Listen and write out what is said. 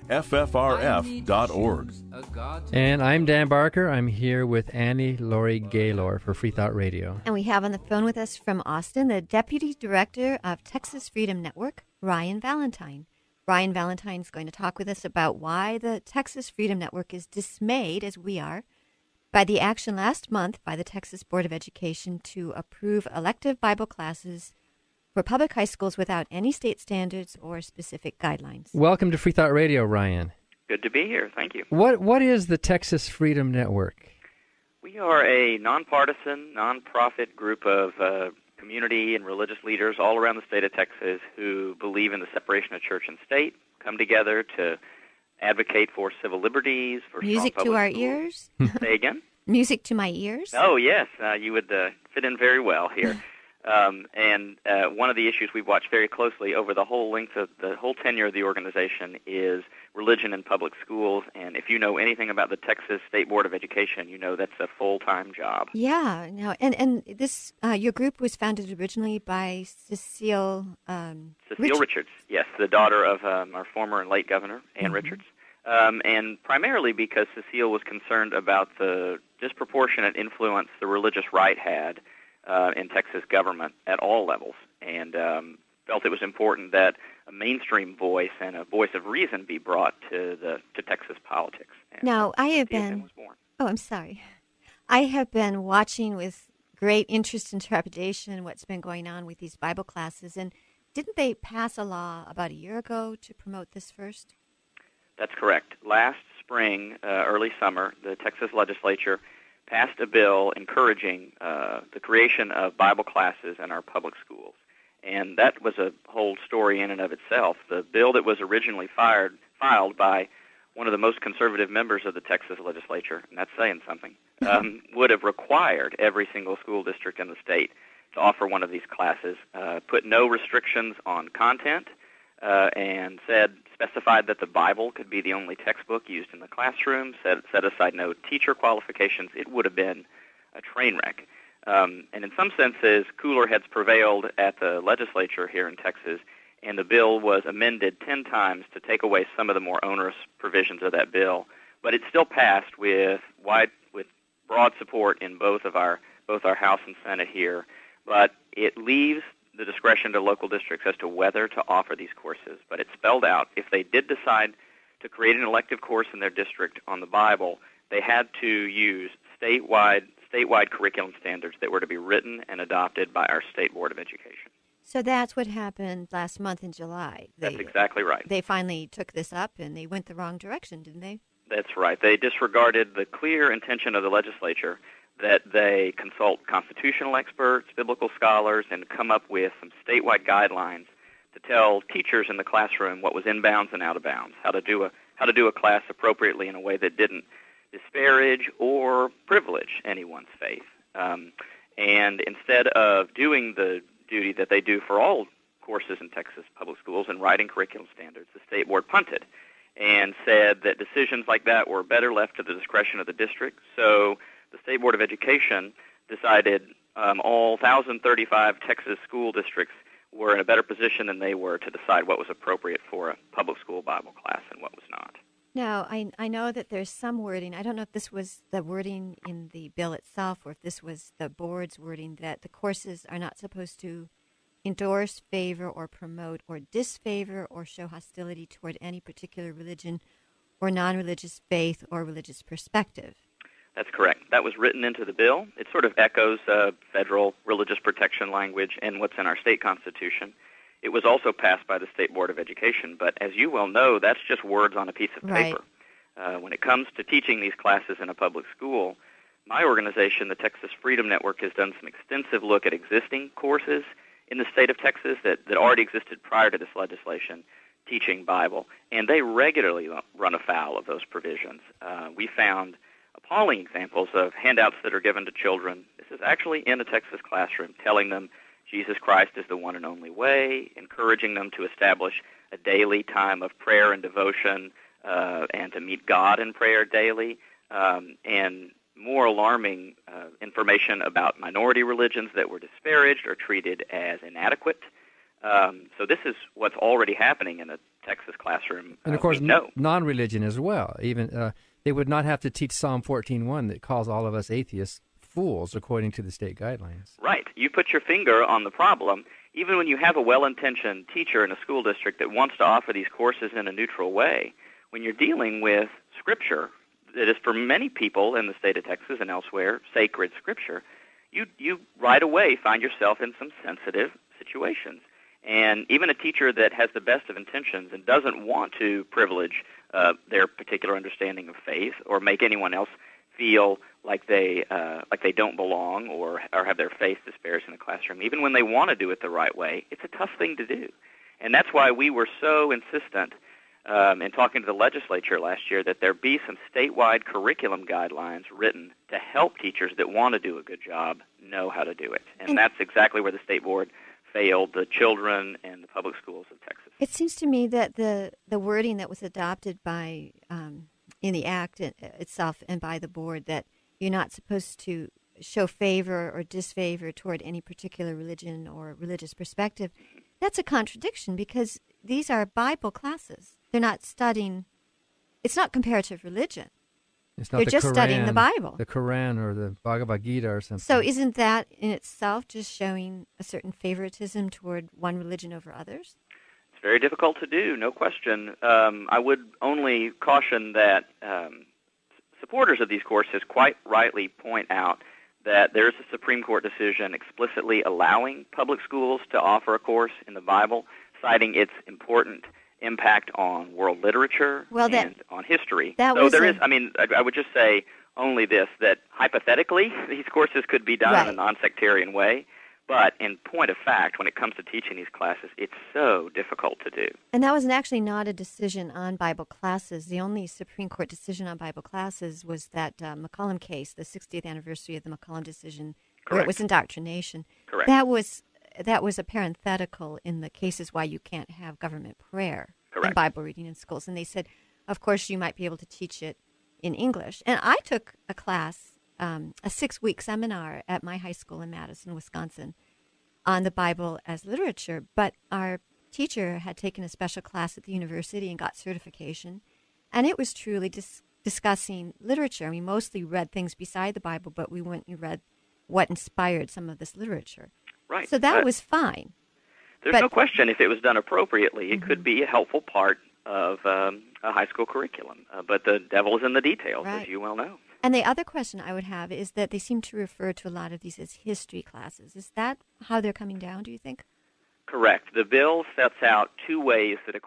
FFRF.org. And I'm Dan Barker. I'm here with Annie Laurie Gaylor for Free Thought Radio. And we have on the phone with us from Austin the Deputy Director of Texas Freedom Network, Ryan Valentine. Ryan Valentine is going to talk with us about why the Texas Freedom Network is dismayed, as we are, by the action last month by the Texas Board of Education to approve elective Bible classes for public high schools without any state standards or specific guidelines. Welcome to Free Thought Radio, Ryan. Good to be here. Thank you. What is the Texas Freedom Network? We are a nonpartisan, nonprofit group of community and religious leaders all around the state of Texas who believe in the separation of church and state, come together to advocate for civil liberties, for music strong to our schools. ears. Say again? Music to my ears. Oh, yes. You would fit in very well here. And one of the issues we've watched very closely over the whole length of the whole tenure of the organization is religion in public schools. And if you know anything about the Texas State Board of Education, you know that's a full-time job. Yeah. No, and this your group was founded originally by Cecile Richards. Yes, the daughter of our former and late governor, Ann Richards. And primarily because Cecile was concerned about the disproportionate influence the religious right had in Texas government at all levels, and felt it was important that a mainstream voice and a voice of reason be brought to Texas politics. And now, I have TSN been... was born. Oh, I'm sorry. I have been watching with great interest and trepidation what's been going on with these Bible classes, and didn't they pass a law about a year ago to promote this first? That's correct. Last spring, early summer, the Texas legislature passed a bill encouraging the creation of Bible classes in our public schools. And that was a whole story in and of itself. The bill that was originally filed by one of the most conservative members of the Texas legislature, and that's saying something, would have required every single school district in the state to offer one of these classes, put no restrictions on content, and specified that the Bible could be the only textbook used in the classroom, set aside no teacher qualifications. It would have been a train wreck. And in some senses, cooler heads prevailed at the legislature here in Texas, and the bill was amended 10 times to take away some of the more onerous provisions of that bill. But it still passed with broad support in both our House and Senate here. But it leaves the discretion to local districts as to whether to offer these courses. But it spelled out if they did decide to create an elective course in their district on the Bible, they had to use statewide curriculum standards that were to be written and adopted by our State Board of Education. So that's what happened last month in July. That's exactly right. They finally took this up, and they went the wrong direction, didn't they? That's right. They disregarded the clear intention of the legislature that they consult constitutional experts, biblical scholars, and come up with some statewide guidelines to tell teachers in the classroom what was in bounds and out of bounds, how to do a class appropriately in a way that didn't disparage or privilege anyone's faith. And instead of doing the duty that they do for all courses in Texas public schools and writing curriculum standards, the state board punted and said that decisions like that were better left to the discretion of the district. So the State Board of Education decided all 1,035 Texas school districts were in a better position than they were to decide what was appropriate for a public school Bible class and what was not. Now, I know that there's some wording. I don't know if this was the wording in the bill itself or if this was the board's wording that the courses are not supposed to endorse, favor, or promote, or disfavor, or show hostility toward any particular religion or non-religious faith or religious perspective. That's correct. That was written into the bill. It sort of echoes federal religious protection language and what's in our state constitution. It was also passed by the State Board of Education, but as you well know, that's just words on a piece of paper. Right. When it comes to teaching these classes in a public school, my organization, the Texas Freedom Network, has done some extensive look at existing courses in the state of Texas that already existed prior to this legislation teaching Bible, and they regularly run afoul of those provisions. We found appalling examples of handouts that are given to children. This is actually in a Texas classroom, telling them Jesus Christ is the one and only way, encouraging them to establish a daily time of prayer and devotion and to meet God in prayer daily, and more alarming information about minority religions that were disparaged or treated as inadequate. So this is what's already happening in a Texas classroom, and of course, we know. non-religion as well. Even they would not have to teach Psalm 14:1 that calls all of us atheists fools, according to the state guidelines. Right. You put your finger on the problem. Even when you have a well-intentioned teacher in a school district that wants to offer these courses in a neutral way, when you're dealing with Scripture, that is for many people in the state of Texas and elsewhere, sacred Scripture, you right away find yourself in some sensitive situations. And even a teacher that has the best of intentions and doesn't want to privilege their particular understanding of faith or make anyone else feel like they don't belong or have their faith disparaged in the classroom, even when they want to do it the right way, it's a tough thing to do. And that's why we were so insistent in talking to the legislature last year that there be some statewide curriculum guidelines written to help teachers that want to do a good job know how to do it. And that's exactly where the state board failed the children and the public schools of Texas. It seems to me that the wording that was adopted by in the act itself and by the board, that you're not supposed to show favor or disfavor toward any particular religion or religious perspective, that's a contradiction, because these are Bible classes. They're not studying, it's not comparative religion. It's not They're just studying the Bible. The Quran or the Bhagavad Gita or something. So isn't that in itself just showing a certain favoritism toward one religion over others? It's very difficult to do, no question. I would only caution that supporters of these courses quite rightly point out that there's a Supreme Court decision explicitly allowing public schools to offer a course in the Bible, citing its important impact on world literature and on history. I would just say only this, that hypothetically these courses could be done in a non-sectarian way, but in point of fact, when it comes to teaching these classes, it's so difficult to do. And that was actually not a decision on Bible classes. The only Supreme Court decision on Bible classes was that McCollum case, the 60th anniversary of the McCollum decision, where it was indoctrination. Correct. That was a parenthetical in the cases why you can't have government prayer and Bible reading in schools. And they said, of course, you might be able to teach it in English. And I took a class, a 6-week seminar at my high school in Madison, Wisconsin, on the Bible as literature. But our teacher had taken a special class at the university and got certification. And it was truly discussing literature. We mostly read things beside the Bible, but we went and read what inspired some of this literature. Right. So that was fine. There's no question if it was done appropriately, it could be a helpful part of a high school curriculum. But the devil is in the details, as you well know. And the other question I would have is that they seem to refer to a lot of these as history classes. Is that how they're coming down, do you think? Correct. The bill sets out 2 ways that a